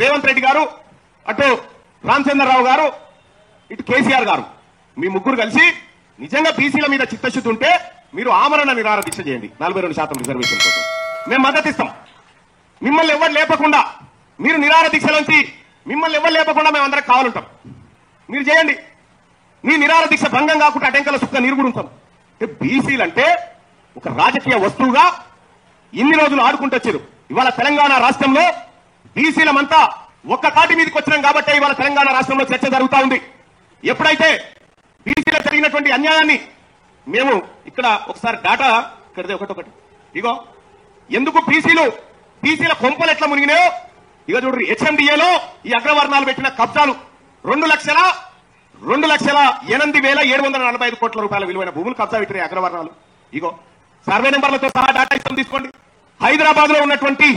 రేవంత్ రెడ్డి గారు, అటు రామచంద్రరావు గారు, ఇటు కేసీఆర్ గారు, మీ ముగ్గురు కలిసి నిజంగా బీసీల మీద చిత్తశుద్ధి ఉంటే మీరు ఆమరణ నిరాహార దీక్ష చేయండి 42% రిజర్వేషన్ కోసం. మేము మద్దతు ఇస్తాం. మిమ్మల్ని ఎవరు లేపకుండా, మీరు నిరాహార దీక్షలోంచి మిమ్మల్ని ఎవరు లేపకుండా మేము అందరం కావాలంటాం. మీరు చేయండి. మీ నిరాహార దీక్ష భంగం కాకుండా అటెంకల సుఖ నిర్గుడుంటాం. బీసీలు అంటే ఒక రాజకీయ వస్తువుగా ఇన్ని రోజులు ఆడుకుంటూ వచ్చారు. ఇవాళ తెలంగాణ రాష్ట్రంలో బీసీలమంతా ఒక్క కాటి మీదకి వచ్చినాం కాబట్టి ఇవాళ తెలంగాణ రాష్ట్రంలో చర్చ జరుగుతా ఉంది. ఎప్పుడైతే బీసీలో జరిగినటువంటి అన్యాయాన్ని మేము ఇక్కడ ఒకసారి డాటా ఇక్కడదే ఒకటొకటి ఇగో ఎందుకు బీసీల కొంపలు ఎట్లా మునిగినాయో ఇక చూడండి. హెచ్ఎండిఏలో ఈ అగ్రవర్ణాలు పెట్టిన కబ్జాలు 2,08,745 కోట్ల రూపాయల విలువైన భూములు కబ్జా పెట్టినాయి అగ్రవర్ణాలు. ఇగో సర్వే నెంబర్లతో సహా డాటా ఇస్తాం తీసుకోండి. హైదరాబాద్ లో ఉన్నటువంటి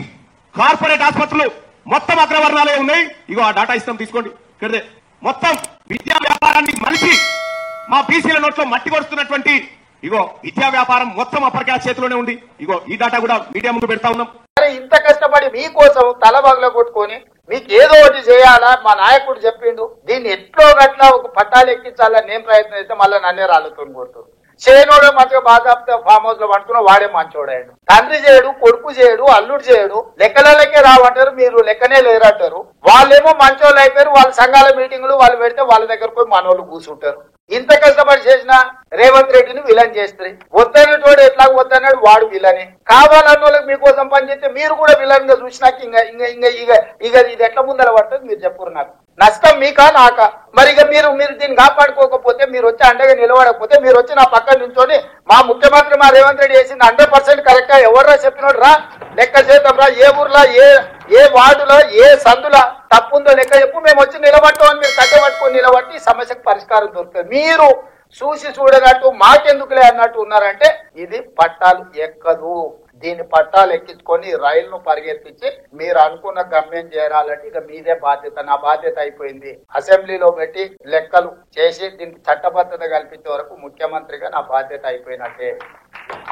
కార్పొరేట్ ఆసుపత్రులు మొత్తం అగ్రవర్ణాలే ఉన్నాయి. ఇగో ఆ డాటా ఇస్తాం తీసుకోండి. ఇక్కడే మొత్తం విద్యా వ్యాపారాన్ని మనిషి మా బీసీల నోట్లో మట్టి కొడుతున్నటువంటి ఇగో విద్యా వ్యాపారం మొత్తం అప్పర్ క్యాస్ట్ చేతిలోనే ఉంది. ఇగో ఈ డాటా కూడా మీడియా ముందు పెడతా ఉన్నాం. ఇంత కష్టపడి మీకోసం తల బగల కొట్టుకొని మీకు ఏదో ఒకటి చేయాలా మా నాయకుడు చెప్పిండు, దీన్ని ఎట్లో గట్లా ఒక పట్టాలు ఎక్కించాలని నేను ప్రయత్నం చేస్తే మళ్ళీ నన్నే రాళ్ళతో కొడుతుంది. చేయనోడే మంచిగా బాధాప్తే ఫామ్ హౌస్ లో పండుకున్న వాడే మంచోడాడు. తండ్రి చేయడు, కొడుకు చేయడు, అల్లుడు చేయడు, లెక్కలకే రావంటారు, మీరు లెక్కనే లేరంటారు. వాళ్ళేమో మంచోళ్ళు అయిపోయారు. వాళ్ళ సంఘాల మీటింగులు వాళ్ళు పెడితే వాళ్ళ దగ్గర పోయి మనోళ్ళు కూర్చుంటారు. ఇంత కష్టపడి చేసిన రేవంత్ రెడ్డిని విలన్ చేస్తారు. వద్దనేటోడు ఎట్లా వద్దన్నాడు వాడు విలనే. కావాలన్న వాళ్ళకి మీకోసం పనిచేస్తే మీరు కూడా విలన్ గా చూసినాక ఇక ఇది ఎట్లా ముందర పడుతుంది మీరు చెప్పురు. నాకు నష్టం మీకా నాకా? మరి ఇక మీరు దీన్ని కాపాడుకోకపోతే, మీరు వచ్చి అండగా నిలబడకపోతే, మీరు వచ్చి నా పక్కన నుంచొని మా ముఖ్యమంత్రి మా రేవంత్ రెడ్డి చేసింది 100% కరెక్ట్ గా ఎవర్రా చెప్పినోడు రా లెక్క చేద్దాం రా, ఏ ఊర్లో ఏ వార్డులో ఏ సందులో తప్పుందో లెక్క చెప్పు, మేము వచ్చి నిలబడతామని మీరు కట్టబట్టుకొని నిలబట్టి సమస్యకు పరిష్కారం దొరుకుతుంది. మీరు చూసి చూడనట్టు మాకెందుకులే అన్నట్టు ఉన్నారంటే ఇది పట్టాలు ఎక్కదు. దీని పట్టాలు ఎక్కించుకొని రైలును పరిగెత్తించి మీరు అనుకున్న గమ్యం చేరాలంటే ఇక మీదే బాధ్యత. నా బాధ్యత అయిపోయింది. అసెంబ్లీలో పెట్టి లెక్కలు చేసి దీనికి చట్టబద్ధత కల్పించే వరకు ముఖ్యమంత్రిగా నా బాధ్యత అయిపోయినట్టే.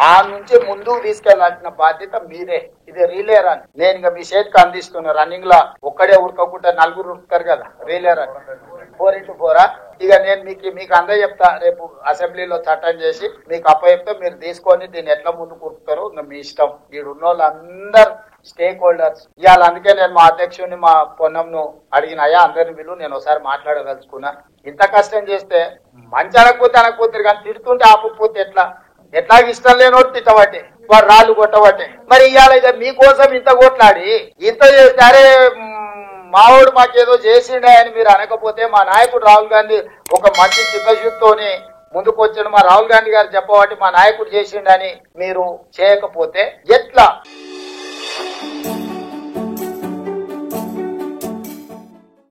ఆ నుంచి ముందుకు తీసుకెళ్లాల్సిన బాధ్యత మీదే. ఇది రీలే రన్. నేను ఇక మీ చేతికి అందిస్తున్నా. రన్నింగ్ లా ఒక్కడే ఉరకకుండా 4 ఉరుకుతారు కదా, రీలే రన్ 4x4. ఇక నేను మీకు అందరూ చెప్తా. రేపు అసెంబ్లీలో చట్టం చేసి మీకు అప్పచెప్తే మీరు తీసుకొని దీన్ని ఎట్లా ముందుకు ఉరుకుతారో మీ ఇష్టం. ఈడున్న వాళ్ళందరూ స్టేక్ హోల్డర్స్. ఇవాళ అందుకే నేను మా అధ్యక్షుడిని మా పొన్నంను అడిగినాయా అందరిని వీళ్ళు నేను ఒకసారి మాట్లాడదలుచుకున్నా. ఇంత కష్టం చేస్తే మంచి అనకపోతే కానీ తిడుతుంటే ఆపకపోతే ఎట్లా ఇష్టం లేనోటి తిట్టబట్టే వాడు రాళ్ళు కొట్టబట్టే. మరి ఇవాళ ఇక మీకోసం ఇంత కొట్లాడి ఇంత చేస్తే అరే మావాడు మాకేదో చేసిండే అని మీరు అనకపోతే, మా నాయకుడు రాహుల్ గాంధీ ఒక మంచి చిత్తశుద్ధితోని ముందుకు వచ్చాడు, మా రాహుల్ గాంధీ గారు చెప్పబట్టి మా నాయకుడు చేసిండని మీరు చేయకపోతే ఎట్లా?